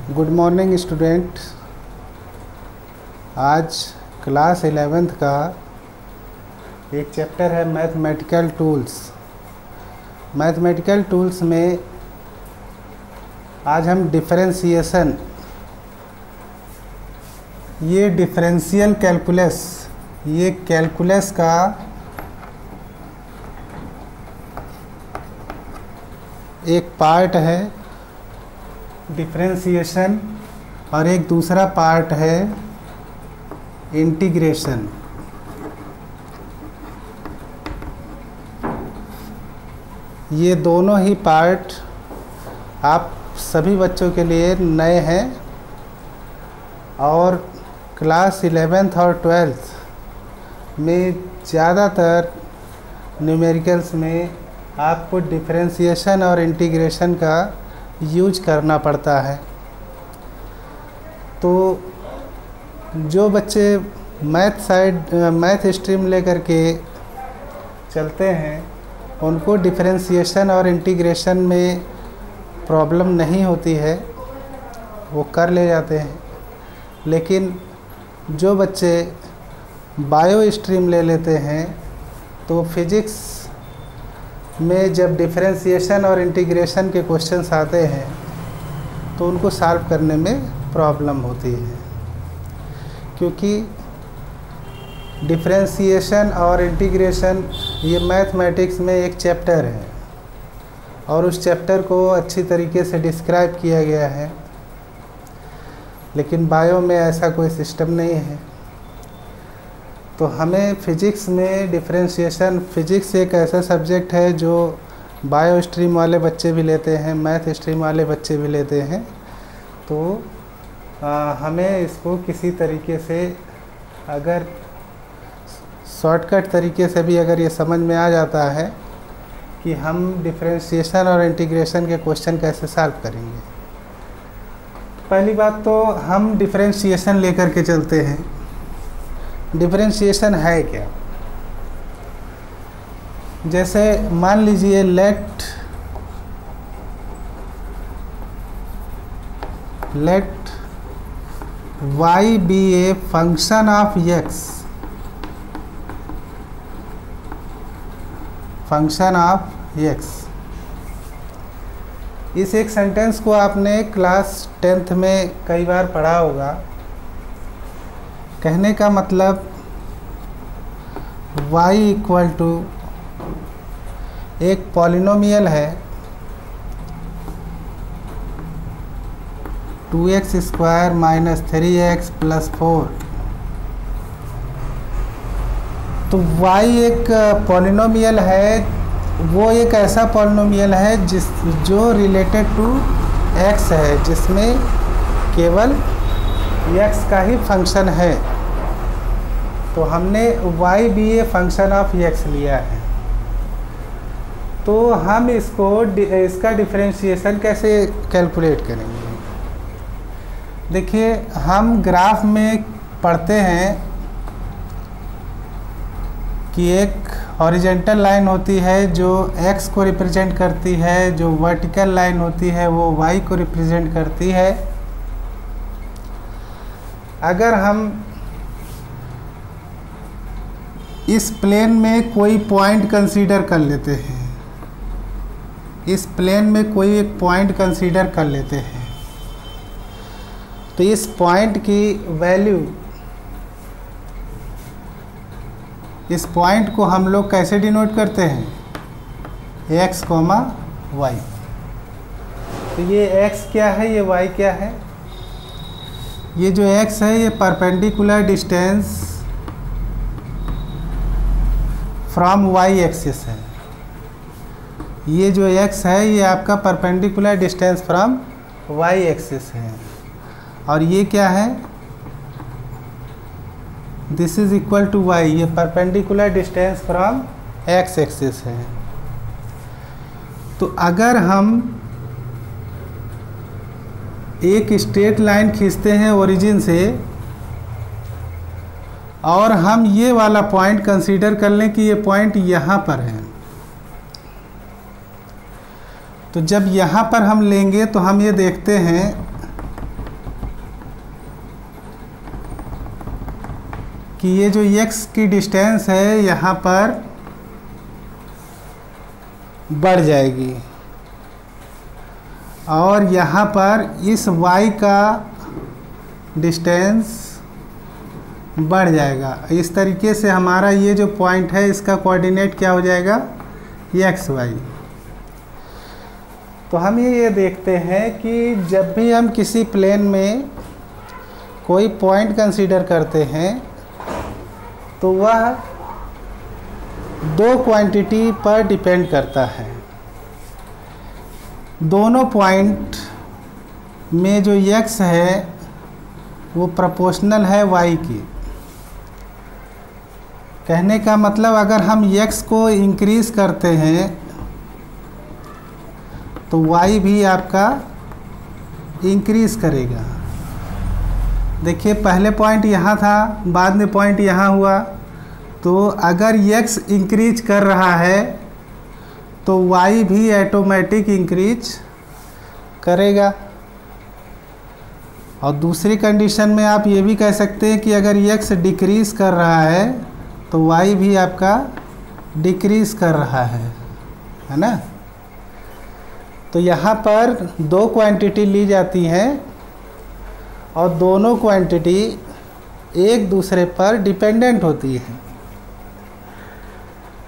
Good morning student. आज class 11th का एक चैप्टर है मैथमेटिकल टूल्स। मैथमेटिकल टूल्स में आज हम डिफरेंशिएशन, ये डिफरेंशियल कैलकुलस, ये कैलकुलस का एक पार्ट है डिफरेंशिएशन और एक दूसरा पार्ट है इंटीग्रेशन। ये दोनों ही पार्ट आप सभी बच्चों के लिए नए हैं और क्लास 11th और 12th में ज़्यादातर न्यूमेरिकल्स में आपको डिफरेंशिएशन और इंटीग्रेशन का यूज करना पड़ता है। तो जो बच्चे मैथ स्ट्रीम लेकर के चलते हैं उनको डिफरेंशिएशन और इंटीग्रेशन में प्रॉब्लम नहीं होती है, वो कर ले जाते हैं। लेकिन जो बच्चे बायो स्ट्रीम ले लेते हैं तो फिज़िक्स में जब डिफरेंशिएशन और इंटीग्रेशन के क्वेश्चंस आते हैं तो उनको सॉल्व करने में प्रॉब्लम होती है, क्योंकि डिफरेंशिएशन और इंटीग्रेशन ये मैथमेटिक्स में एक चैप्टर है और उस चैप्टर को अच्छी तरीके से डिस्क्राइब किया गया है। लेकिन बायो में ऐसा कोई सिस्टम नहीं है। तो हमें फ़िज़िक्स में डिफरेंशिएशन, फ़िज़िक्स एक ऐसा सब्जेक्ट है जो बायो स्ट्रीम वाले बच्चे भी लेते हैं, मैथ स्ट्रीम वाले बच्चे भी लेते हैं। तो हमें इसको किसी तरीके से, अगर शॉर्टकट तरीके से भी अगर ये समझ में आ जाता है कि हम डिफरेंशिएशन और इंटीग्रेशन के क्वेश्चन कैसे सॉल्व करेंगे। पहली बात तो हम डिफरेंशिएशन लेकर के चलते हैं। डिफरेंशिएशन है क्या? जैसे मान लीजिए let y be a function of x, function of x। इस एक सेंटेंस को आपने क्लास 10th में कई बार पढ़ा होगा। कहने का मतलब y इक्वल टू एक पॉलिनोमियल है 2x square minus 3x plus 4। तो y एक पॉलिनोमियल है, वो एक ऐसा पॉलिनोमियल है जो रिलेटेड टू x है, जिसमें केवल x का ही फंक्शन है। तो हमने y be a function of x लिया है। तो हम इसका डिफरेंशिएशन कैसे कैलकुलेट करेंगे? देखिए, हम ग्राफ में पढ़ते हैं कि एक हॉरिजेंटल लाइन होती है जो x को रिप्रेजेंट करती है, जो वर्टिकल लाइन होती है वो y को रिप्रेजेंट करती है। अगर हम इस प्लेन में कोई पॉइंट कंसीडर कर लेते हैं, इस प्लेन में कोई एक पॉइंट कंसीडर कर लेते हैं, तो इस पॉइंट की वैल्यू, इस पॉइंट को हम लोग कैसे डिनोट करते हैं? x, y। तो ये x क्या है, ये y क्या है? ये जो x है ये perpendicular distance from y axis है। ये जो x है ये आपका perpendicular distance from y axis है। और ये क्या है? This is equal to y, ये perpendicular distance from x axis है। तो अगर हम एक स्ट्रेट लाइन खींचते हैं ओरिजिन से और हम ये वाला पॉइंट कंसीडर कर लें कि ये पॉइंट यहाँ पर है, तो जब यहाँ पर हम लेंगे तो हम ये देखते हैं कि ये जो x की डिस्टेंस है यहाँ पर बढ़ जाएगी और यहाँ पर इस y का डिस्टेंस बढ़ जाएगा। इस तरीके से हमारा ये जो पॉइंट है इसका कोऑर्डिनेट क्या हो जाएगा, एक्स वाई। तो हम ये देखते हैं कि जब भी हम किसी प्लेन में कोई पॉइंट कंसीडर करते हैं तो वह दो क्वांटिटी पर डिपेंड करता है। दोनों पॉइंट में जो x है वो प्रोपोर्शनल है y की। कहने का मतलब अगर हम x को इंक्रीज़ करते हैं तो y भी आपका इंक्रीज़ करेगा। देखिए पहले पॉइंट यहाँ था, बाद में पॉइंट यहाँ हुआ, तो अगर x इंक्रीज कर रहा है तो y भी ऑटोमेटिक इंक्रीज करेगा। और दूसरी कंडीशन में आप ये भी कह सकते हैं कि अगर x डिक्रीज कर रहा है तो y भी आपका डिक्रीज कर रहा है ना। तो यहाँ पर दो क्वांटिटी ली जाती हैं और दोनों क्वांटिटी एक दूसरे पर डिपेंडेंट होती है।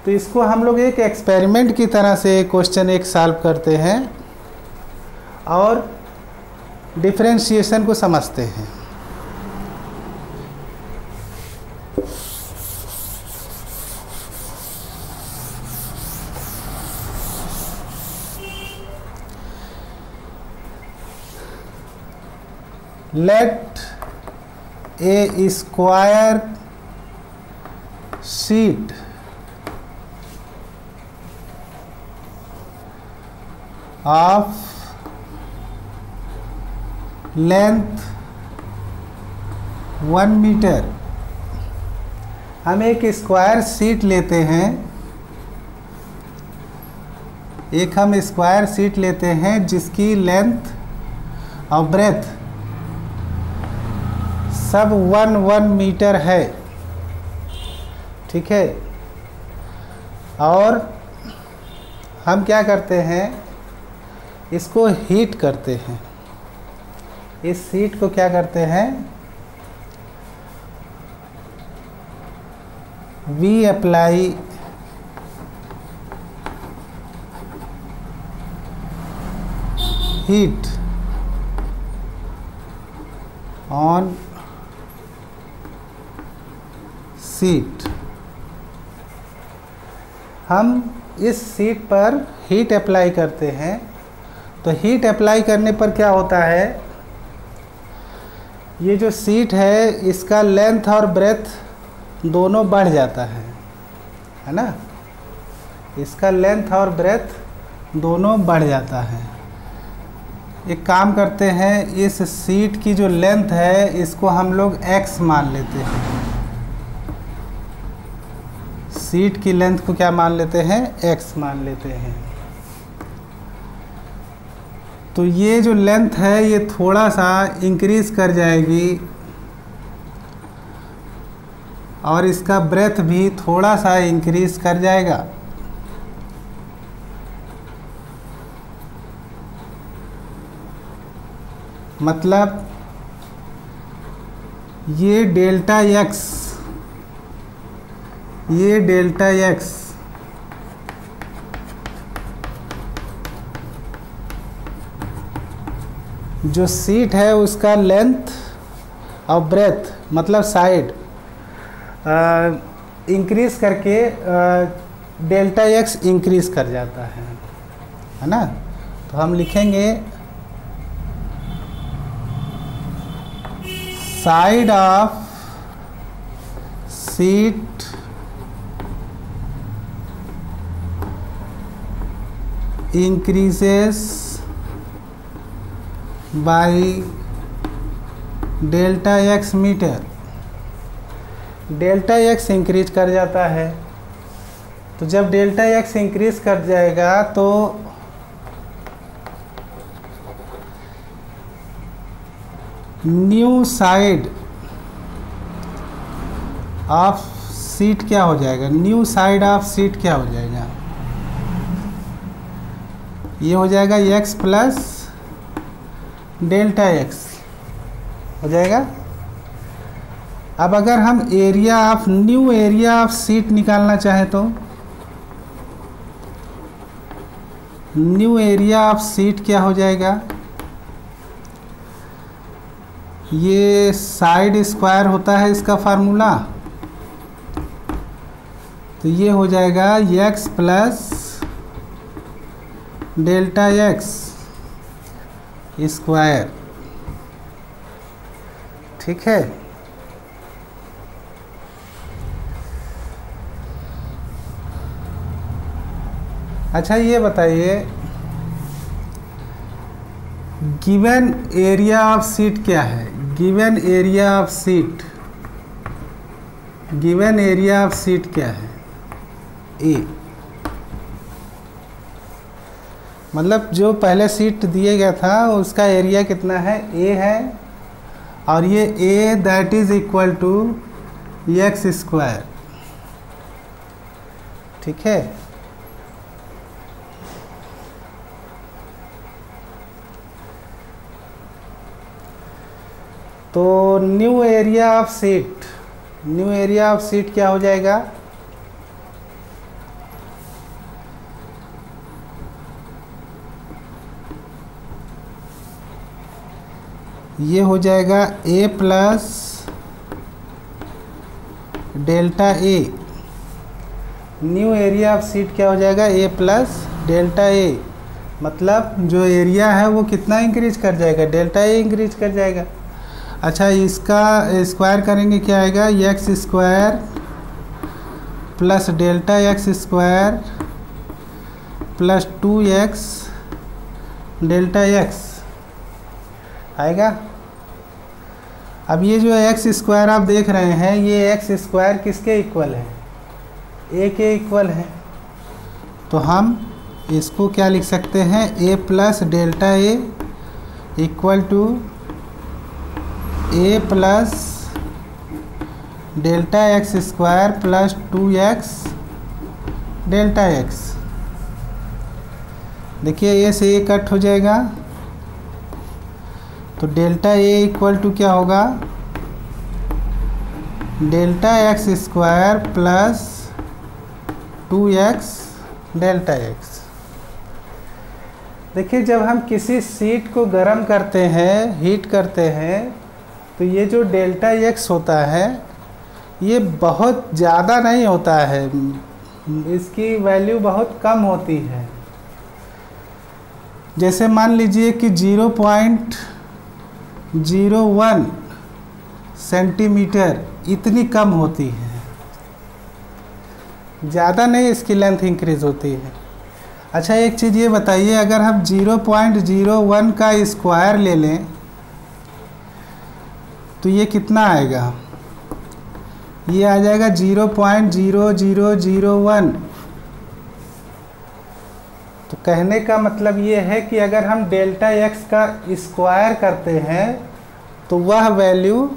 तो इसको हम लोग एक एक्सपेरिमेंट की तरह से क्वेश्चन एक सॉल्व करते हैं और डिफरेंशिएशन को समझते हैं। Let a square sheet of length 1 metre. हम एक स्क्वायर शीट लेते हैं, हम स्क्वायर शीट लेते हैं जिसकी लेंथ और ब्रेथ सब 1 मीटर है, ठीक है। और हम क्या करते हैं, इसको हीट करते हैं। इस शीट को क्या करते हैं, we apply heat on sheet. हम इस शीट पर हीट अप्लाई करते हैं। तो हीट अप्लाई करने पर क्या होता है, ये जो शीट है इसका लेंथ और ब्रेथ दोनों बढ़ जाता है ना। इसका लेंथ और ब्रेथ दोनों बढ़ जाता है। एक काम करते हैं, इस शीट की जो लेंथ है इसको हम लोग x मान लेते हैं। शीट की लेंथ को क्या मान लेते हैं, x मान लेते हैं। तो ये जो लेंथ है ये थोड़ा सा इंक्रीज कर जाएगी और इसका ब्रेथ भी थोड़ा सा इंक्रीज कर जाएगा। मतलब ये डेल्टा x जो शीट है उसका लेंथ और ब्रेथ मतलब साइड इंक्रीज करके डेल्टा x इंक्रीज कर जाता है ना। तो हम लिखेंगे side of sheet increases by delta x metre. Delta x increase कर जाता है। तो जब डेल्टा x इंक्रीज कर जाएगा तो न्यू साइड ऑफ सीट क्या हो जाएगा, न्यू साइड ऑफ सीट क्या हो जाएगा, ये हो जाएगा x प्लस डेल्टा x हो जाएगा। अब अगर हम area of new area of seat निकालना चाहें तो न्यू एरिया ऑफ सीट क्या हो जाएगा, ये साइड स्क्वायर होता है इसका फार्मूला, तो ये हो जाएगा x plus delta x square. ठीक है, अच्छा ये बताइए गिवन एरिया ऑफ सीट क्या है, given area of seat, given area of sheet क्या है, ए, मतलब जो पहले सीट दिए गया था उसका एरिया कितना है, ए है, और ये a that is equal to x square. ठीक है, तो new area of sheet, new area of sheet क्या हो जाएगा, ये हो जाएगा a plus delta a. New area of sheet क्या हो जाएगा, a प्लस डेल्टा ए, मतलब जो एरिया है वो कितना इंक्रीज कर जाएगा, डेल्टा ए इंक्रीज कर जाएगा। अच्छा इसका स्क्वायर करेंगे क्या आएगा, x square plus delta x square plus 2x delta x आएगा। अब ये जो एक्स स्क्वायर आप देख रहे हैं, ये एक्स स्क्वायर किसके इक्वल है, ए के इक्वल है, तो हम इसको क्या लिख सकते हैं, a plus delta a equal to a plus delta x square plus 2x delta x. देखिए ए से ए कट हो जाएगा, तो डेल्टा ए इक्वल टू क्या होगा, delta x square plus 2x delta x. देखिए जब हम किसी सीट को गर्म करते हैं, हीट करते हैं, तो ये जो डेल्टा एक्स होता है ये बहुत ज़्यादा नहीं होता है, इसकी वैल्यू बहुत कम होती है। जैसे मान लीजिए कि 0.01 सेंटीमीटर इतनी कम होती है, ज़्यादा नहीं इसकी लेंथ इंक्रीज होती है। अच्छा एक चीज़ ये बताइए, अगर हम 0.01 का स्क्वायर ले लें तो ये कितना आएगा, ये आ जाएगा 0.0001। तो कहने का मतलब ये है कि अगर हम डेल्टा एक्स का स्क्वायर करते हैं तो वह वैल्यू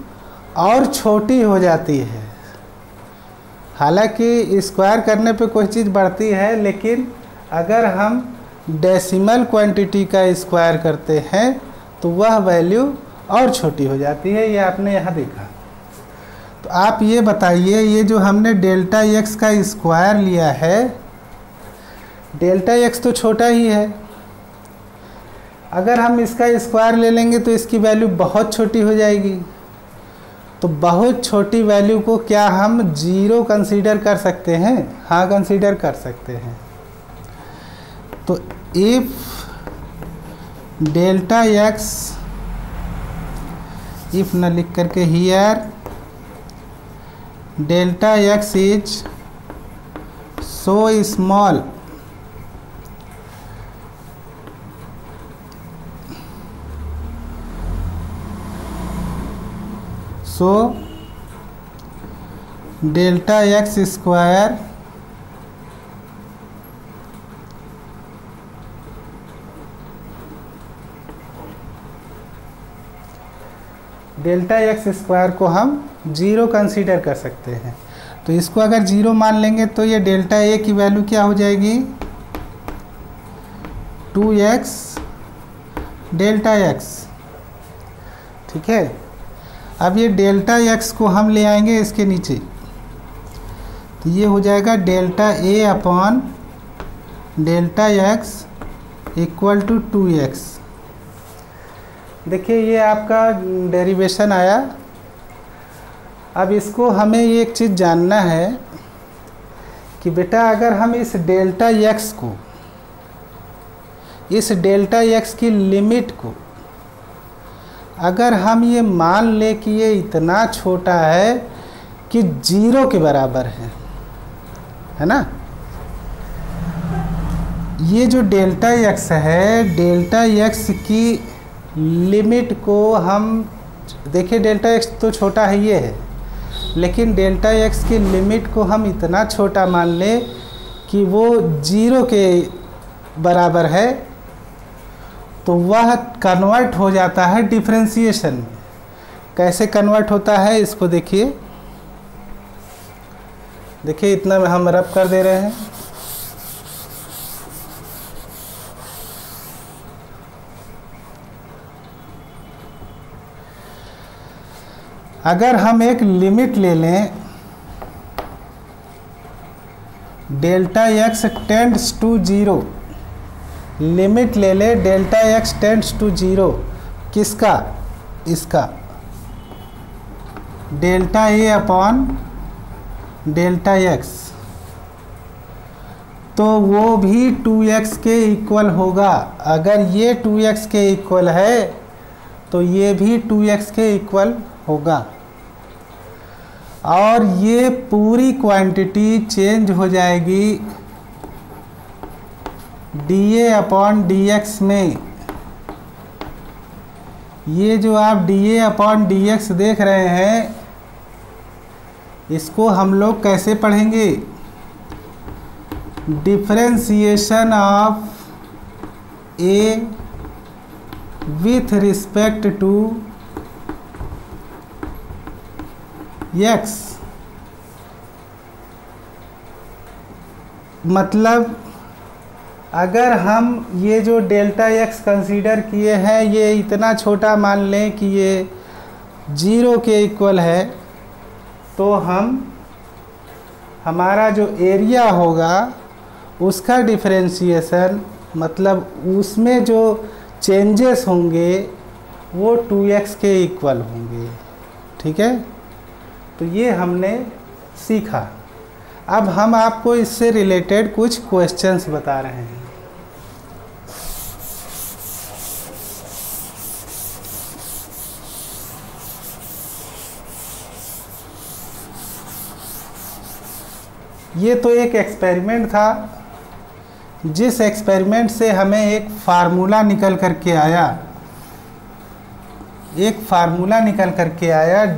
और छोटी हो जाती है। हालांकि स्क्वायर करने पे कोई चीज़ बढ़ती है, लेकिन अगर हम डेसिमल क्वांटिटी का स्क्वायर करते हैं तो वह वैल्यू और छोटी हो जाती है, ये आपने यहाँ देखा। तो आप ये बताइए, ये जो हमने डेल्टा एक्स का स्क्वायर लिया है, डेल्टा एक्स तो छोटा ही है, अगर हम इसका स्क्वायर ले लेंगे तो इसकी वैल्यू बहुत छोटी हो जाएगी। तो बहुत छोटी वैल्यू को क्या हम 0 कंसीडर कर सकते हैं, हाँ कंसीडर कर सकते हैं। तो इफ डेल्टा एक्स, इफ न लिख करके here delta x is so small, so delta x square delta x square को हम 0 कंसीडर कर सकते हैं। तो इसको अगर 0 मान लेंगे तो ये डेल्टा ए की वैल्यू क्या हो जाएगी, 2x डेल्टा x। ठीक है, अब ये डेल्टा x को हम ले आएंगे इसके नीचे, तो ये हो जाएगा delta a upon delta x equal to 2x। देखिए ये आपका डेरिवेशन आया। अब इसको हमें एक चीज़ जानना है कि बेटा अगर हम इस डेल्टा x को, इस डेल्टा x की लिमिट को अगर हम ये मान ले कि ये इतना छोटा है कि 0 के बराबर है ना, ये जो डेल्टा x है, डेल्टा x की लिमिट को हम देखिए, डेल्टा x तो छोटा है ये है, लेकिन डेल्टा x की लिमिट को हम इतना छोटा मान ले कि वो 0 के बराबर है, तो वह कन्वर्ट हो जाता है डिफरेंशिएशन में। कैसे कन्वर्ट होता है इसको देखिए, देखिए इतना में हम रब कर दे रहे हैं। अगर हम एक लिमिट ले लें, delta x tends to 0, limit ले ले डेल्टा x टेंड्स टू 0, किसका, इसका delta a upon delta x, तो वो भी 2x के इक्वल होगा। अगर ये 2x के इक्वल है तो ये भी 2x के इक्वल होगा, और ये पूरी क्वांटिटी चेंज हो जाएगी dA अपॉन dx में। ये जो आप dA अपॉन dx देख रहे हैं, इसको हम लोग कैसे पढ़ेंगे, differentiation of a with respect to x। मतलब अगर हम ये जो डेल्टा x कंसीडर किए हैं, ये इतना छोटा मान लें कि ये 0 के इक्वल है, तो हमारा जो एरिया होगा उसका डिफरेंशिएशन, मतलब उसमें जो चेंजेस होंगे वो 2x के इक्वल होंगे। ठीक है, तो ये हमने सीखा। अब हम आपको इससे रिलेटेड कुछ क्वेश्चंस बता रहे हैं। ये तो एक एक्सपेरिमेंट था, जिस एक्सपेरिमेंट से हमें एक फार्मूला निकल करके आया,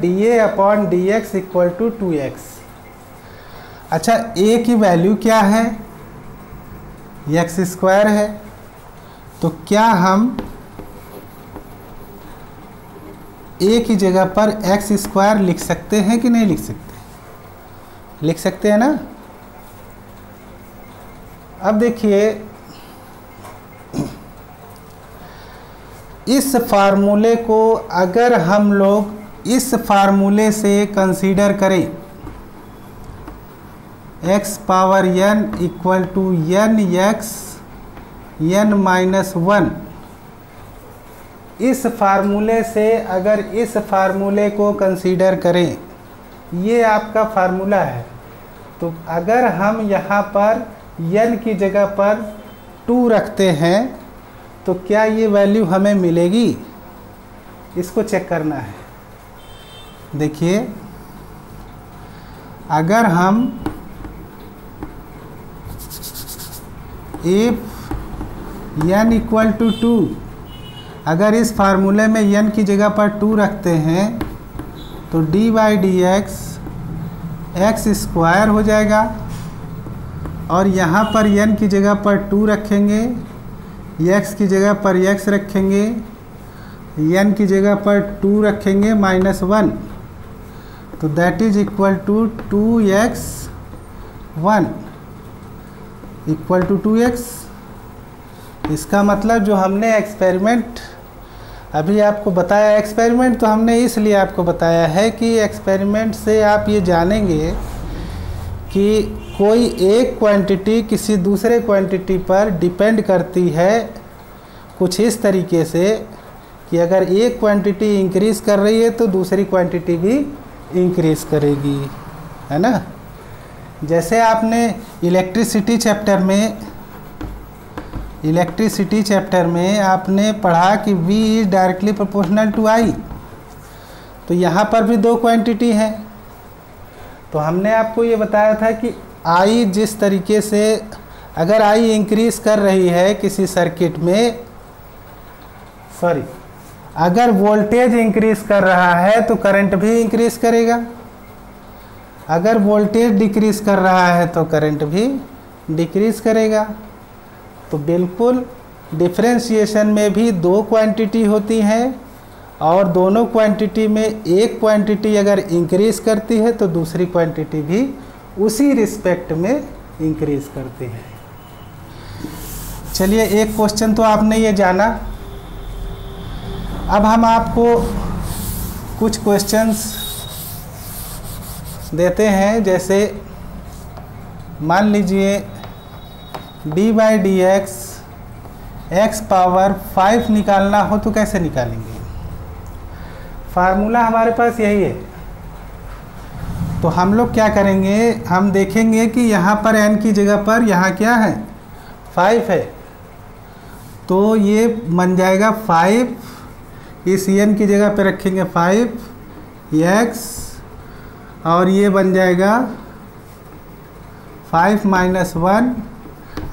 dA upon dx equal to 2x। अच्छा, a की वैल्यू क्या है, x स्क्वायर है, तो क्या हम a की जगह पर x स्क्वायर लिख सकते हैं कि नहीं लिख सकते, लिख सकते हैं ना। अब देखिए, इस फार्मूले को अगर हम लोग इस फार्मूले से कंसीडर करें, x power n equal to n x n minus 1, इस फार्मूले से अगर इस फार्मूले को कंसीडर करें, ये आपका फार्मूला है, तो अगर हम यहाँ पर n की जगह पर 2 rखते हैं तो क्या ये वैल्यू हमें मिलेगी, इसको चेक करना है। देखिए, अगर हम इफ n इक्वल टू 2, अगर इस फार्मूले में n की जगह पर 2 रखते हैं तो dy dx x स्क्वायर हो जाएगा, और यहाँ पर n की जगह पर 2 रखेंगे, x की जगह पर x रखेंगे, n की जगह पर 2 रखेंगे -1, तो that is equal to 2x1 equal to 2x। इसका मतलब जो हमने एक्सपेरिमेंट अभी आपको बताया, एक्सपेरिमेंट तो हमने इसलिए आपको बताया है कि एक्सपेरिमेंट से आप ये जानेंगे कि कोई एक क्वांटिटी किसी दूसरे क्वांटिटी पर डिपेंड करती है कुछ इस तरीके से कि अगर एक क्वांटिटी इंक्रीज़ कर रही है तो दूसरी क्वांटिटी भी इंक्रीज़ करेगी, है ना। जैसे आपने इलेक्ट्रिसिटी चैप्टर में आपने पढ़ा कि V is directly proportional to I, तो यहाँ पर भी दो क्वांटिटी हैं। तो हमने आपको ये बताया था कि I जिस तरीके से अगर I इंक्रीज़ कर रही है किसी सर्किट में, अगर वोल्टेज इंक्रीज़ कर रहा है तो करंट भी इंक्रीज़ करेगा, अगर वोल्टेज डिक्रीज़ कर रहा है तो करंट भी डिक्रीज़ करेगा। तो बिल्कुल डिफरेंशिएशन में भी दो क्वांटिटी होती हैं और दोनों क्वांटिटी में एक क्वांटिटी अगर इंक्रीज़ करती है तो दूसरी क्वांटिटी भी उसी रिस्पेक्ट में इंक्रीज़ करती है। चलिए, एक क्वेश्चन तो आपने ये जाना। अब हम आपको कुछ क्वेश्चंस देते हैं, जैसे मान लीजिए d/dx x पावर 5 निकालना हो तो कैसे निकालेंगे। फार्मूला हमारे पास यही है। तो हम लोग क्या करेंगे, हम देखेंगे कि यहाँ पर n की जगह पर यहाँ क्या है 5 है, तो ये बन जाएगा 5, इस n की जगह पे रखेंगे 5x और ये बन जाएगा 5 - 1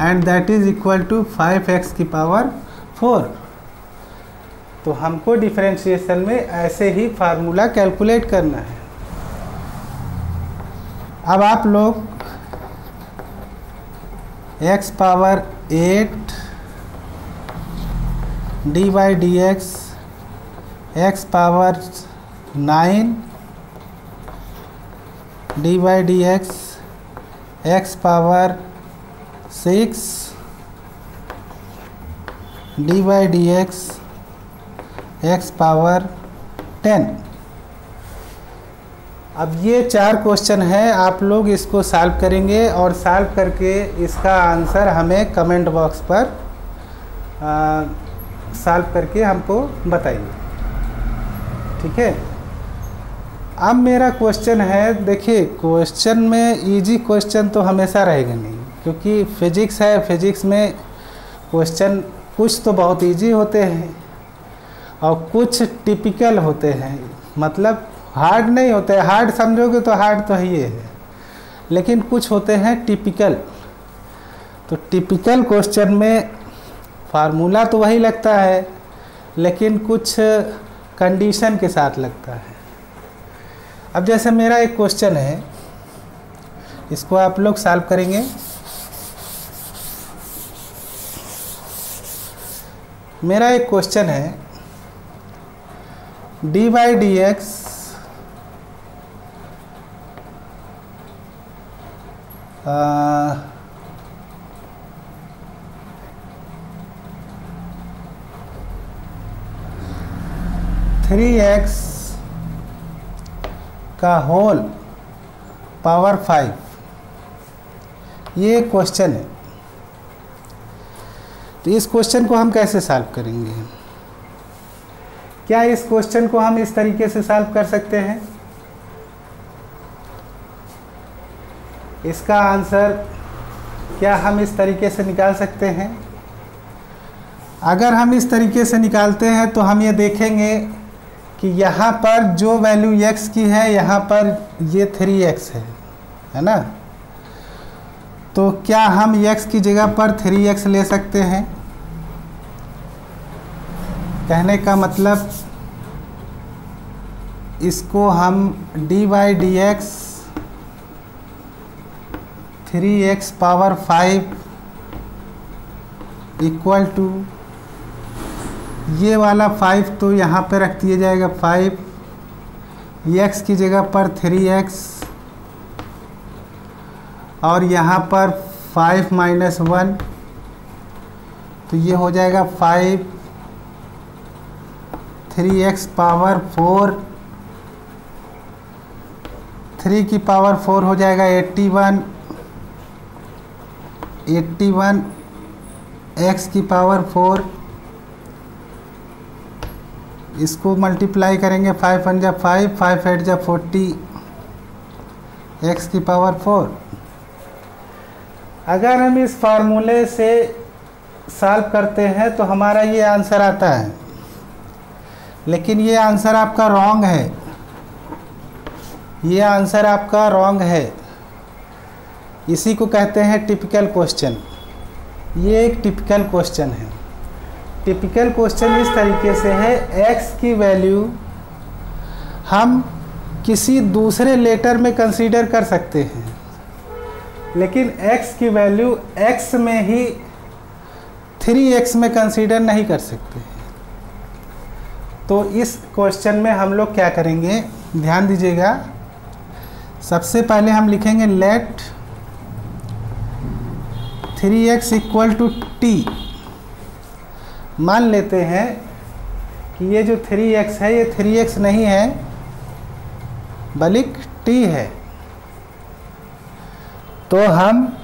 and that is equal to 5x की पावर 4। तो हमको डिफरेंशिएशन में ऐसे ही फार्मूला कैलकुलेट करना है। अब आप लोग x power 8 d/dx x power 9 d/dx x power 6 d/dx x power 10। अब ये 4 क्वेश्चन हैं, आप लोग इसको सॉल्व करेंगे और सॉल्व करके इसका आंसर हमें कमेंट बॉक्स पर सॉल्व करके हमको बताइए, ठीक है। अब मेरा क्वेश्चन है, देखिए क्वेश्चन में इजी क्वेश्चन तो हमेशा रहेगा नहीं, क्योंकि फिजिक्स है, फिजिक्स में क्वेश्चन कुछ तो बहुत इजी होते हैं और कुछ टिपिकल होते हैं, मतलब हार्ड नहीं होते। हार्ड समझोगे तो हार्ड तो ही है, लेकिन कुछ होते हैं टिपिकल। तो टिपिकल क्वेश्चन में फार्मूला तो वही लगता है, लेकिन कुछ कंडीशन के साथ लगता है। अब जैसे मेरा एक क्वेश्चन है, इसको आप लोग सॉल्व करेंगे। मेरा एक क्वेश्चन है d/dx थ्री एक्स का होल पावर 5, ये क्वेश्चन है। तो इस क्वेश्चन को हम कैसे सॉल्व करेंगे? क्या इस क्वेश्चन को हम इस तरीके से सॉल्व कर सकते हैं? इसका आंसर क्या हम इस तरीके से निकाल सकते हैं? अगर हम इस तरीके से निकालते हैं तो हम ये देखेंगे कि यहाँ पर जो वैल्यू x की है, यहाँ पर ये 3x है ना। तो क्या हम x की जगह पर 3x ले सकते हैं? कहने का मतलब इसको हम d/dx 3x power 5 equal to ये वाला 5 तो यहाँ पे रख दिया जाएगा 5, x की जगह पर 3x, और यहाँ पर 5 - 1, तो ये हो जाएगा 5, 3x पावर 4, 3 की पावर 4 हो जाएगा 81, 81 x की पावर 4, इसको मल्टीप्लाई करेंगे 5 1 जा 5, 5 8 जा 40, x की पावर 4। अगर हम इस फार्मूले से सॉल्व करते हैं तो हमारा ये आंसर आता है, लेकिन ये आंसर आपका रॉन्ग है, ये आंसर आपका रॉन्ग है। इसी को कहते हैं टिपिकल क्वेश्चन। ये एक टिपिकल क्वेश्चन है। टिपिकल क्वेश्चन इस तरीके से है, x की वैल्यू हम किसी दूसरे लेटर में कंसीडर कर सकते हैं, लेकिन x की वैल्यू x में ही 3x में कंसीडर नहीं कर सकते। तो इस क्वेश्चन में हम लोग क्या करेंगे, ध्यान दीजिएगा। सबसे पहले हम लिखेंगे लेट 3x = t। मान लेते हैं कि ये जो 3x है ये 3x नहीं है बल्कि t है, तो हम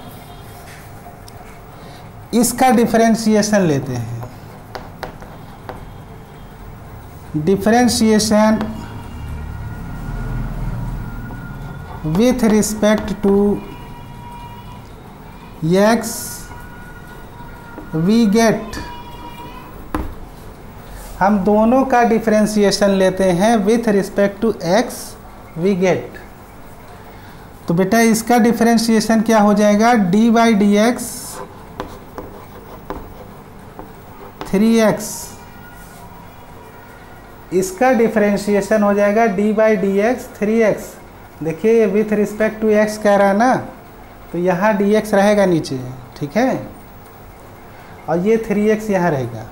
इसका डिफरेंशिएशन लेते हैं। Differentiation with respect to x we get, हम दोनों का डिफरेंशिएशन लेते हैं with respect to x we get. तो बेटा इसका डिफरेंशिएशन क्या हो जाएगा, d/dx 3x, इसका डिफरेंशिएशन हो जाएगा d/dx 3x। देखिए ये विथ रिस्पेक्ट टू x कह रहा है ना, तो यहाँ dx रहेगा नीचे, ठीक है, और ये 3x यहाँ रहेगा।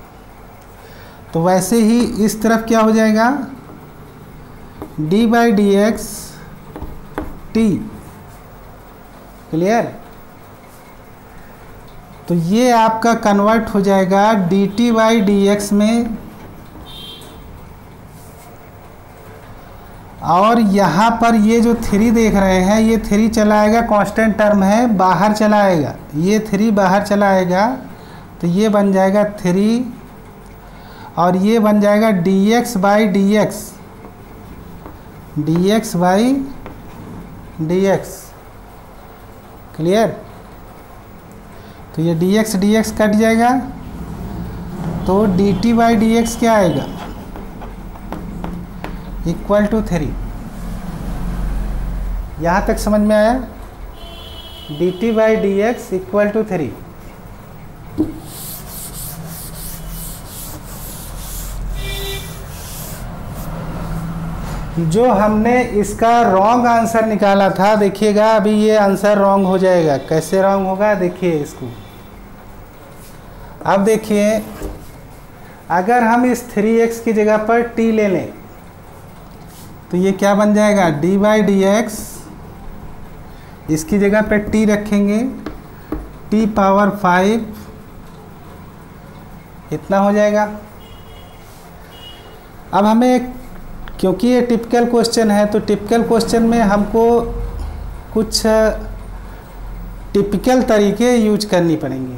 तो वैसे ही इस तरफ क्या हो जाएगा, d/dx t। क्लियर। तो ये आपका कन्वर्ट हो जाएगा dt/dx में, और यहाँ पर ये जो 3 देख रहे हैं, ये 3 चला आएगा, कांस्टेंट टर्म है, बाहर चला आएगा, ये 3 बाहर चला आएगा, तो ये बन जाएगा 3, और ये बन जाएगा dx/dx, dx/dx। क्लियर। तो ये dx कट जाएगा, तो dt/dx क्या आएगा, =3। यहाँ तक समझ में आया, dt/dx = 3। जो हमने इसका रॉन्ग आंसर निकाला था, देखिएगा अभी ये आंसर रॉन्ग हो जाएगा। कैसे रॉन्ग होगा, देखिए इसको। अब देखिए, अगर हम इस 3x की जगह पर t ले लें तो ये क्या बन जाएगा, d/dx, इसकी जगह पे t रखेंगे, t⁵ इतना हो जाएगा। अब हमें, क्योंकि ये टिपिकल क्वेश्चन है, तो टिपिकल क्वेश्चन में हमको कुछ टिपिकल तरीके यूज करनी पड़ेंगे।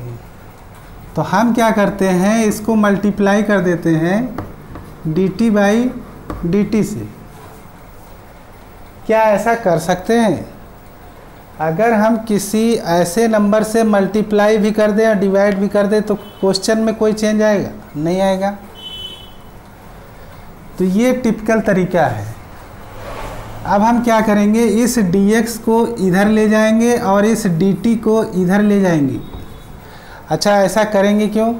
तो हम क्या करते हैं, इसको मल्टीप्लाई कर देते हैं dt/dt से। क्या ऐसा कर सकते हैं? अगर हम किसी ऐसे नंबर से मल्टीप्लाई भी कर दें और डिवाइड भी कर दें तो क्वेश्चन में कोई चेंज आएगा? नहीं आएगा। तो ये टिपिकल तरीका है। अब हम क्या करेंगे, इस dx को इधर ले जाएंगे और इस dt को इधर ले जाएंगे। अच्छा, ऐसा करेंगे क्यों?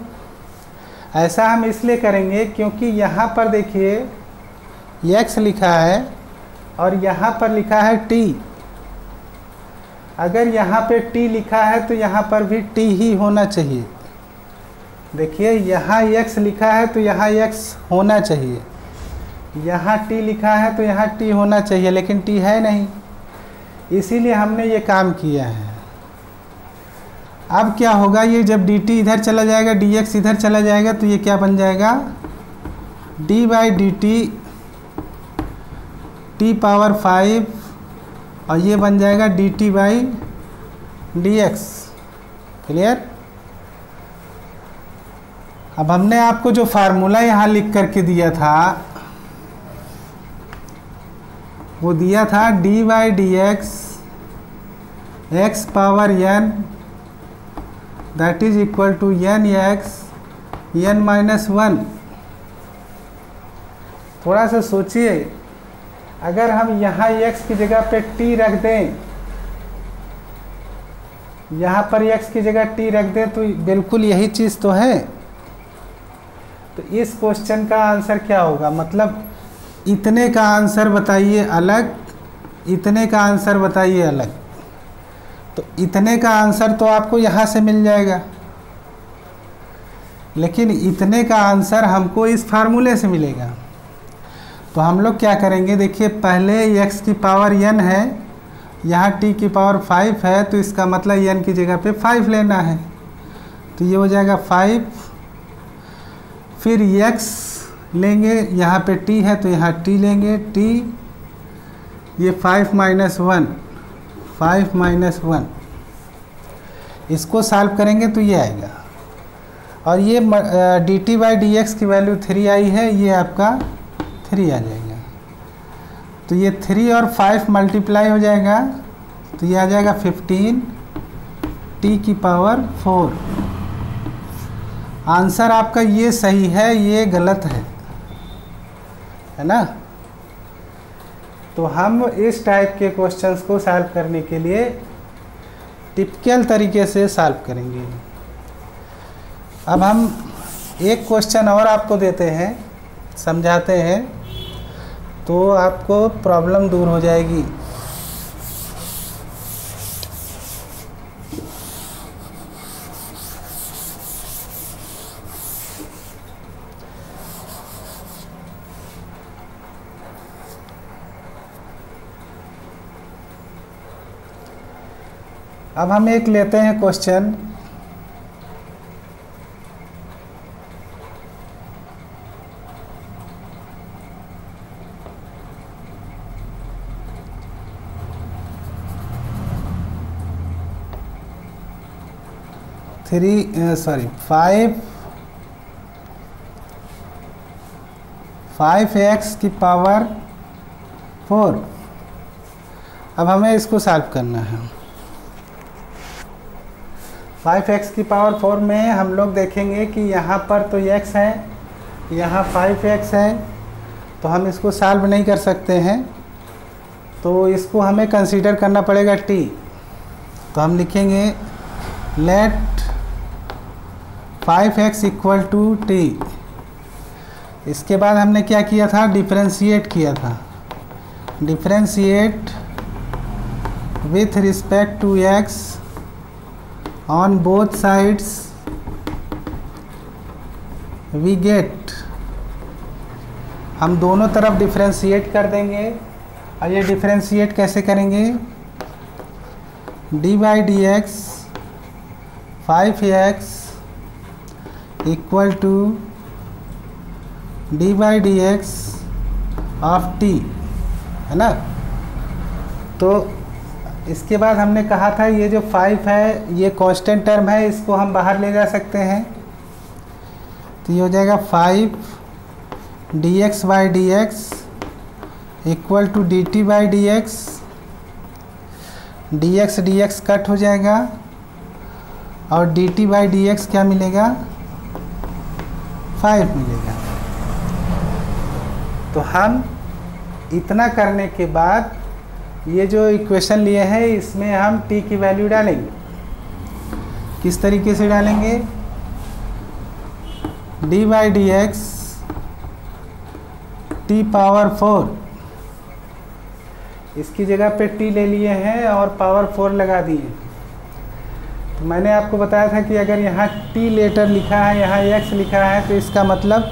ऐसा हम इसलिए करेंगे क्योंकि यहाँ पर देखिए x लिखा है और यहाँ पर लिखा है t। अगर यहाँ पे t लिखा है तो यहाँ पर भी t ही होना चाहिए। देखिए यहाँ x लिखा है तो यहाँ x होना चाहिए, यहाँ t लिखा है तो यहाँ t होना चाहिए, लेकिन t है नहीं, इसीलिए हमने ये काम किया है। अब क्या होगा, ये जब dt इधर चला जाएगा, dx इधर चला जाएगा, तो ये क्या बन जाएगा, d by d T power 5, और ये बन जाएगा dt बाई dx। क्लियर। अब हमने आपको जो फार्मूला यहाँ लिख करके दिया था, वो दिया था d by d x power n, that is equal to n x n minus 1। थोड़ा सा सोचिए, अगर हम यहाँ x की जगह पे t रख दें, यहाँ पर x की जगह t रख दें, तो बिल्कुल यही चीज़ तो है। तो इस क्वेश्चन का आंसर क्या होगा, मतलब इतने का आंसर बताइए अलग, इतने का आंसर बताइए अलग। तो इतने का आंसर तो आपको यहाँ से मिल जाएगा, लेकिन इतने का आंसर हमको इस फार्मूले से मिलेगा। तो हम लोग क्या करेंगे, देखिए पहले x की पावर n है, यहाँ t की पावर 5 है, तो इसका मतलब n की जगह पे 5 लेना है, तो ये हो जाएगा 5। फिर x लेंगे, यहाँ पे t है तो यहाँ t लेंगे, t, ये 5 माइनस 1, 5 माइनस 1, इसको सॉल्व करेंगे तो ये आएगा। और ये dt बाई डी एक्स की वैल्यू 3 आई है, ये आपका 3 आ जाएगा। तो ये 3 और 5 मल्टीप्लाई हो जाएगा, तो ये आ जाएगा 15 t की पावर 4। आंसर आपका ये सही है, ये गलत है ना। तो हम इस टाइप के क्वेश्चंस को सॉल्व करने के लिए टिपिकल तरीके से सॉल्व करेंगे। अब हम एक क्वेश्चन और आपको देते हैं, समझाते हैं, तो आपको प्रॉब्लम दूर हो जाएगी। अब हम एक लेते हैं क्वेश्चन, फाइव एक्स की पावर 4। अब हमें इसको सॉल्व करना है। 5x की पावर 4 में हम लोग देखेंगे कि यहाँ पर तो x है, यहाँ 5x है, तो हम इसको सॉल्व नहीं कर सकते हैं, तो इसको हमें कंसीडर करना पड़ेगा t। तो हम लिखेंगे late 5x equal to t। इसके बाद हमने क्या किया था, डिफरेंशिएट किया था, differentiate with respect to x on both sides we get, हम दोनों तरफ डिफरेंशिएट कर देंगे। और ये डिफरेंशिएट कैसे करेंगे, d by d x 5x equal to d by d x of t, है ना। तो इसके बाद हमने कहा था ये जो 5 है ये कांस्टेंट टर्म है, इसको हम बाहर ले जा सकते हैं, तो ये हो जाएगा 5 dx by d x equal to dt by d x, dx cut हो जाएगा और dt बाई डी एक्स क्या मिलेगा, 5 मिलेगा। तो हम इतना करने के बाद ये जो इक्वेशन लिए हैं इसमें हम t की वैल्यू डालेंगे। किस तरीके से डालेंगे, d by d x t power 4, इसकी जगह पे t ले लिए हैं और पावर 4 लगा दिए। तो मैंने आपको बताया था कि अगर यहाँ टी लेटर लिखा है, यहाँ एक्स लिखा है, तो इसका मतलब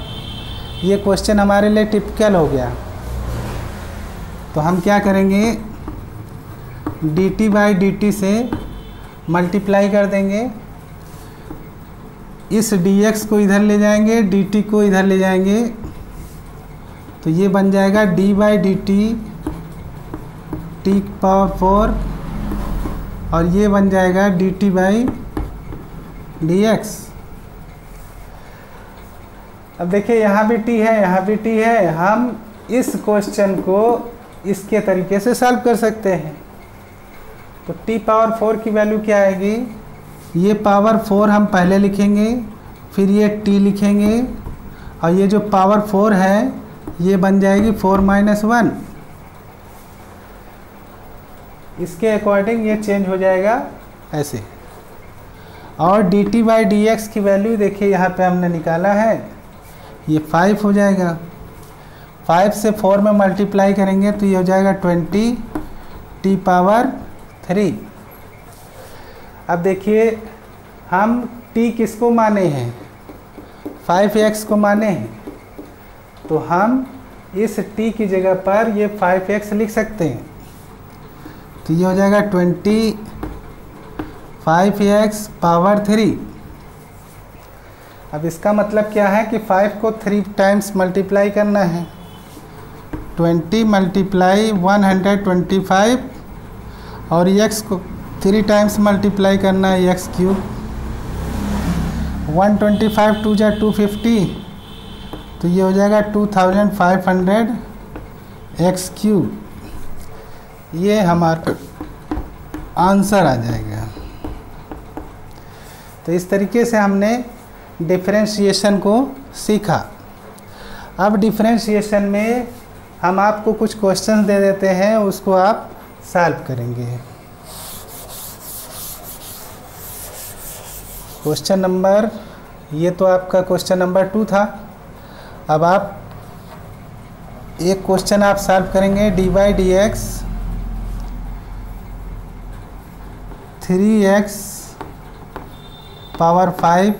ये क्वेश्चन हमारे लिए टिपिकल हो गया। तो हम क्या करेंगे, dt बाई dt से मल्टीप्लाई कर देंगे, इस dx को इधर ले जाएंगे, dt को इधर ले जाएंगे, तो ये बन जाएगा d by d T T power 4 और ये बन जाएगा dt बाई डी एक्स। अब देखिए यहाँ भी t है, यहाँ भी t है, हम इस क्वेश्चन को इसके तरीके से सॉल्व कर सकते हैं। तो t पावर 4 की वैल्यू क्या आएगी, ये पावर 4 हम पहले लिखेंगे, फिर ये t लिखेंगे, और ये जो पावर 4 है ये बन जाएगी 4 माइनस 1। इसके अकॉर्डिंग ये चेंज हो जाएगा ऐसे। और dt बाई डी एक्स की वैल्यू देखिए यहाँ पे हमने निकाला है, ये 5 हो जाएगा। 5 से 4 में मल्टीप्लाई करेंगे तो ये हो जाएगा 20 t पावर 3। अब देखिए हम t किसको माने हैं, 5x को माने हैं, तो हम इस t की जगह पर ये 5x लिख सकते हैं। तो ये हो जाएगा 25x पावर 3। अब इसका मतलब क्या है कि 5 को 3 टाइम्स मल्टीप्लाई करना है, 20 मल्टीप्लाई 125, और x को 3 टाइम्स मल्टीप्लाई करना है, x क्यूब। 125 2 जा 250, तो ये हो जाएगा 2500 x क्यूब। ये हमारा आंसर आ जाएगा। तो इस तरीके से हमने डिफरेंशिएशन को सीखा। अब डिफरेंशिएशन में हम आपको कुछ क्वेश्चन दे देते हैं, उसको आप सॉल्व करेंगे। क्वेश्चन नंबर, ये तो आपका क्वेश्चन नंबर 2 था। अब आप एक क्वेश्चन आप सॉल्व करेंगे, D by d x 3x power 5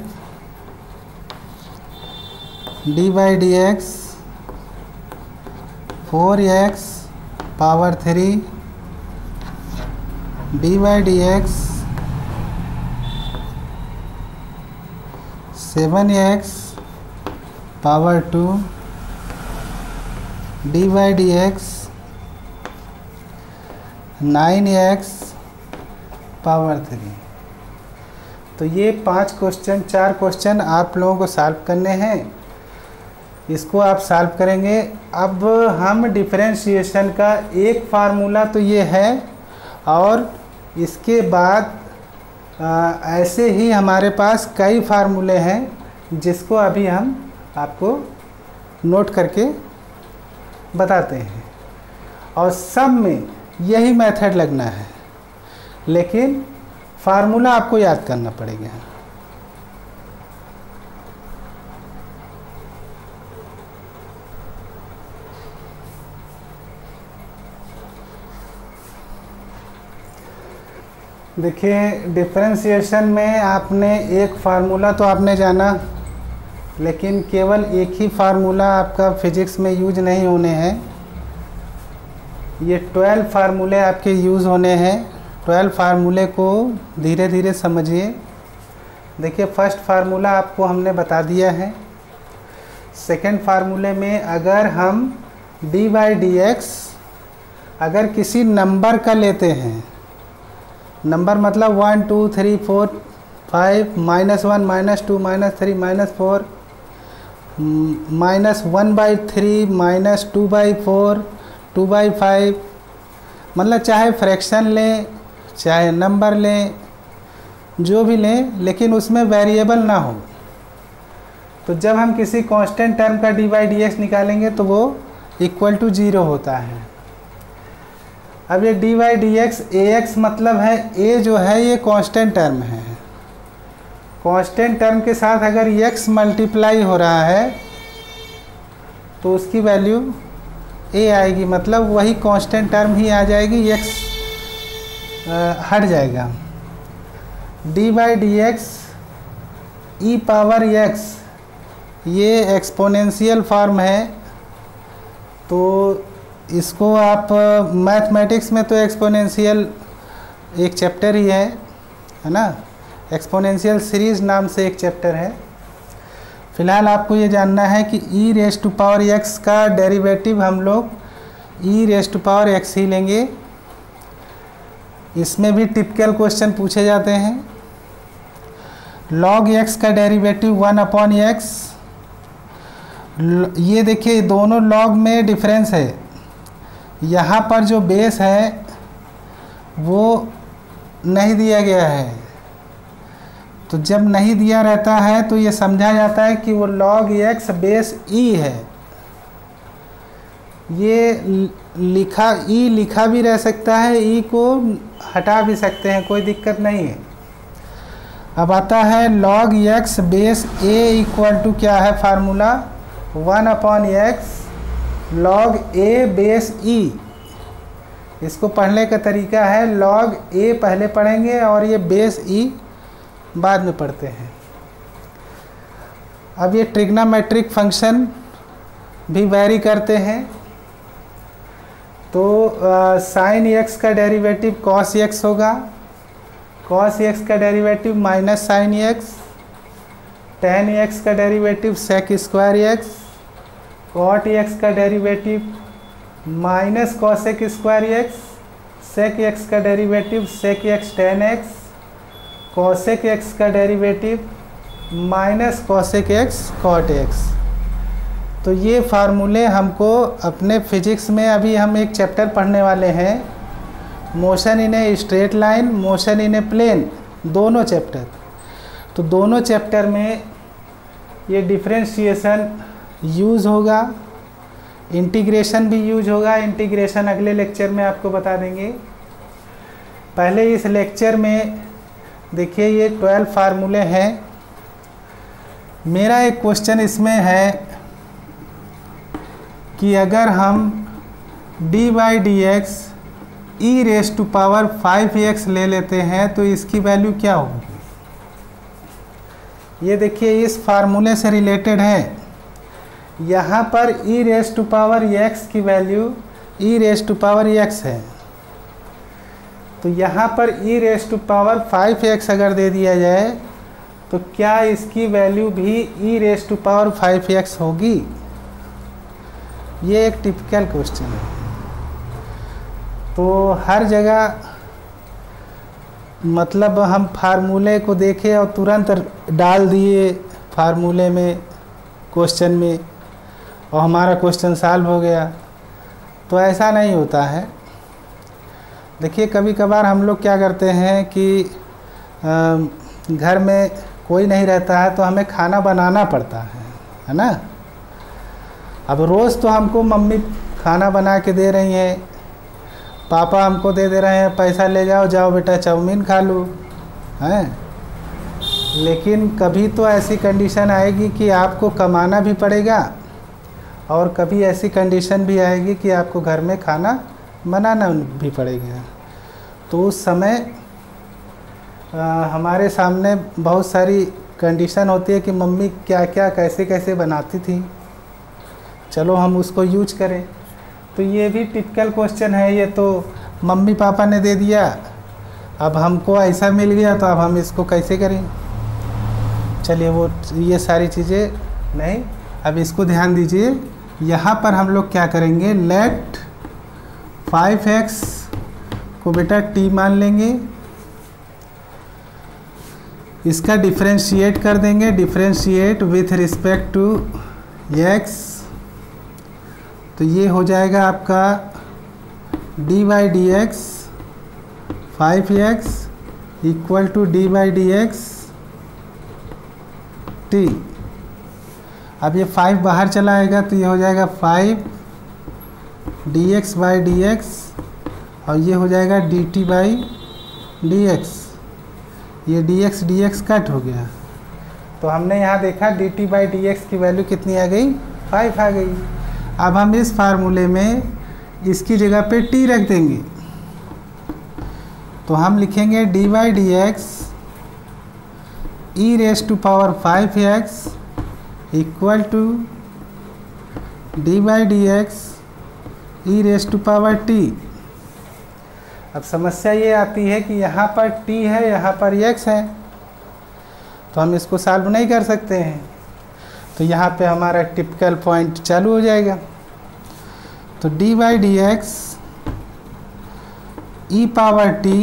D by d x 4x power 3 D by d x 7x power 2 D by d x 9x power 3। तो ये 4 क्वेश्चन आप लोगों को सॉल्व करने हैं। इसको आप सॉल्व करेंगे। अब हम डिफरेंशिएशन का एक फार्मूला तो ये है, और इसके बाद ऐसे ही हमारे पास कई फार्मूले हैं जिसको अभी हम आपको नोट करके बताते हैं, और सब में यही मेथड लगना है, लेकिन फार्मूला आपको याद करना पड़ेगा। देखिए डिफरेंशिएशन में आपने एक फार्मूला तो आपने जाना, लेकिन केवल एक ही फार्मूला आपका फिजिक्स में यूज नहीं होने हैं। ये 12 फार्मूले आपके यूज़ होने हैं। 12 फार्मूले को धीरे धीरे समझिए। देखिए फर्स्ट फार्मूला आपको हमने बता दिया है। सेकंड फार्मूले में अगर हम डी बाई डी एक्स अगर किसी नंबर का लेते हैं, नंबर मतलब 1 2 3 4 5 -1 -2 -3 -4 -1/3 -2/4 2/5, मतलब चाहे फ्रैक्शन लें चाहे नंबर लें, जो भी लें, लेकिन उसमें वेरिएबल ना हो। तो जब हम किसी कांस्टेंट टर्म का डी बाई डी एक्स निकालेंगे तो वो इक्वल टू 0 होता है। अब ये D by d x A x मतलब है ए जो है ये कांस्टेंट टर्म है। कांस्टेंट टर्म के साथ अगर एक्स मल्टीप्लाई हो रहा है तो उसकी वैल्यू ए आएगी, मतलब वही कांस्टेंट टर्म ही आ जाएगी, एक्स हट जाएगा। D by d x E power x, ये एक्सपोनेंशियल फॉर्म है। तो इसको आप मैथमेटिक्स में तो एक्सपोनेंशियल एक चैप्टर ही है ना, एक्सपोनेंशियल सीरीज नाम से एक चैप्टर है। फिलहाल आपको ये जानना है कि ई रेस टू पावर एक्स का डेरिवेटिव हम लोग ई रेस टू पावर एक्स ही लेंगे। इसमें भी टिपिकल क्वेश्चन पूछे जाते हैं। लॉग एक्स का डेरिवेटिव 1/x, ये देखिए दोनों लॉग में डिफरेंस है। यहाँ पर जो बेस है वो नहीं दिया गया है, तो जब नहीं दिया रहता है तो ये समझा जाता है कि वो log x बेस e है। ये लिखा भी रह सकता है, e को हटा भी सकते हैं, कोई दिक्कत नहीं है। अब आता है log x base a equal to क्या है formula, 1/x log a base e। इसको पढ़ने का तरीका है log a पहले पढ़ेंगे और ये बेस e बाद में पढ़ते हैं। अब ये ट्रिग्नोमेट्रिक फंक्शन भी वैरी करते हैं। तो साइन x का डेरिवेटिव cos x होगा, cos x का derivative minus sine x, tan x का derivative sec square x, cot x का derivative minus cosec square x, sec x का derivative sec x tan x, cosec x का derivative minus cosec x cot x। तो ये फार्मूले हमको अपने physics में अभी हम एक चैप्टर पढ़ने वाले हैं, motion in a straight line, motion in a plane, दोनों चैप्टर। तो दोनों चैप्टर में ये डिफरेंशिएशन यूज़ होगा, इंटीग्रेशन भी यूज होगा। इंटीग्रेशन अगले लेक्चर में आपको बता देंगे। पहले इस लेक्चर में देखिए ये 12 फार्मूले हैं। मेरा एक क्वेश्चन इसमें है कि अगर हम d by d x e raise to power 5x ले लेते हैं तो इसकी वैल्यू क्या होगी। ये देखिए इस फार्मूले से रिलेटेड है। यहाँ पर e raise to power x की value e raise to power x है, तो यहाँ पर e raise to power 5x अगर दे दिया जाए तो क्या इसकी वैल्यू भी ई रेस टू पावर 5x होगी। ये एक टिपिकल क्वेश्चन है। तो हर जगह मतलब हम फार्मूले को देखे और तुरंत डाल दिए फार्मूले में क्वेश्चन में और हमारा क्वेश्चन सॉल्व हो गया, तो ऐसा नहीं होता है। देखिए कभी कभार हम लोग क्या करते हैं कि घर में कोई नहीं रहता है तो हमें खाना बनाना पड़ता है ना। अब रोज़ तो हमको मम्मी खाना बना के दे रही हैं, पापा हमको दे रहे हैं पैसा ले जाओ, जाओ बेटा चाउमीन खा लो, हैं। लेकिन कभी तो ऐसी कंडीशन आएगी कि आपको कमाना भी पड़ेगा और कभी ऐसी कंडीशन भी आएगी कि आपको घर में खाना बनाना भी पड़ेगा। तो उस समय हमारे सामने बहुत सारी कंडीशन होती है कि मम्मी क्या क्या कैसे कैसे बनाती थी, चलो हम उसको यूज करें। तो ये भी टिपिकल क्वेश्चन है। ये तो मम्मी पापा ने दे दिया, अब हमको ऐसा मिल गया तो अब हम इसको कैसे करें। चलिए वो ये सारी चीज़ें नहीं, अब इसको ध्यान दीजिए। यहाँ पर हम लोग क्या करेंगे, लेट 5x को बेटा t मान लेंगे, इसका डिफरेंशिएट कर देंगे, differentiate with respect to x। तो ये हो जाएगा आपका d by d x 5x equal to d by d x t. अब ये 5 बाहर चला आएगा तो ये हो जाएगा 5 D x by d x और ये हो जाएगा d t by d x. ये डी एक्स कट हो गया। तो हमने यहाँ देखा D t by d x की वैल्यू कितनी आ गई, 5 आ गई। अब हम इस फार्मूले में इसकी जगह पे t रख देंगे, तो हम लिखेंगे d by d x e raise to power 5x equal to d by d x e raise to power t। अब समस्या ये आती है कि यहाँ पर t है, यहाँ पर x है, तो हम इसको सॉल्व नहीं कर सकते हैं। तो यहाँ पे हमारा टिपिकल पॉइंट चालू हो जाएगा। तो D by d x E power t,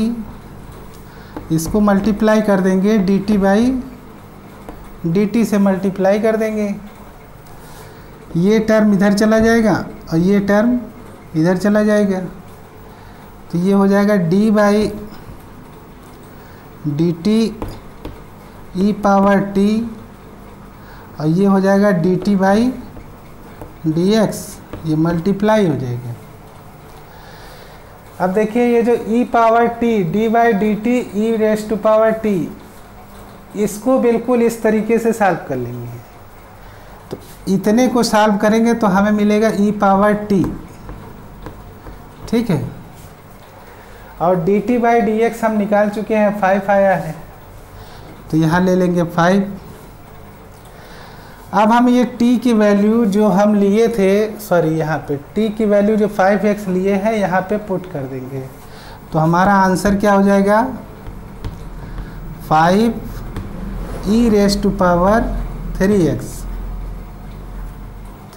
इसको मल्टीप्लाई कर देंगे D t by d T से मल्टीप्लाई कर देंगे। ये टर्म इधर चला जाएगा और ये टर्म इधर चला जाएगा, तो ये हो जाएगा d by d t e power t, और ये हो जाएगा d t by d x, ये मल्टीप्लाई हो जाएगा। अब देखिए ये जो e power t d by d t e raise to power t, इसको बिल्कुल इस तरीके से सॉल्व कर लेंगे। तो इतने को सॉल्व करेंगे तो हमें मिलेगा ई पावर टी, ठीक है। और D t by d x हम निकाल चुके हैं, 5 आया है, तो यहाँ ले लेंगे 5। अब हम ये t की वैल्यू जो हम लिए थे, सॉरी यहाँ पे t की वैल्यू जो 5x लिए हैं यहाँ पे पुट कर देंगे, तो हमारा आंसर क्या हो जाएगा 5 ई raise to power 3x,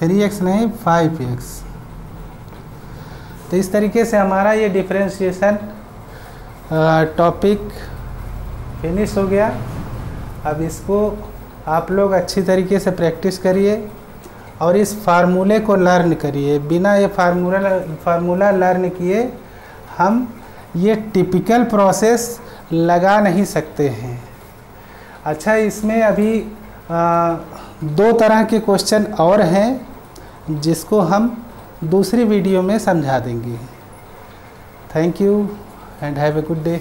3x नहीं 5x। तो इस तरीके से हमारा ये डिफरेंशिएशन टॉपिक फिनिश हो गया। अब इसको आप लोग अच्छी तरीके से प्रैक्टिस करिए और इस फार्मूले को लर्न करिए। बिना ये फार्मूला लर्न किए हम ये टिपिकल प्रोसेस लगा नहीं सकते हैं। अच्छा, इसमें अभी 2 तरह के क्वेश्चन और हैं जिसको हम दूसरी वीडियो में समझा देंगे। Thank you and have a good day.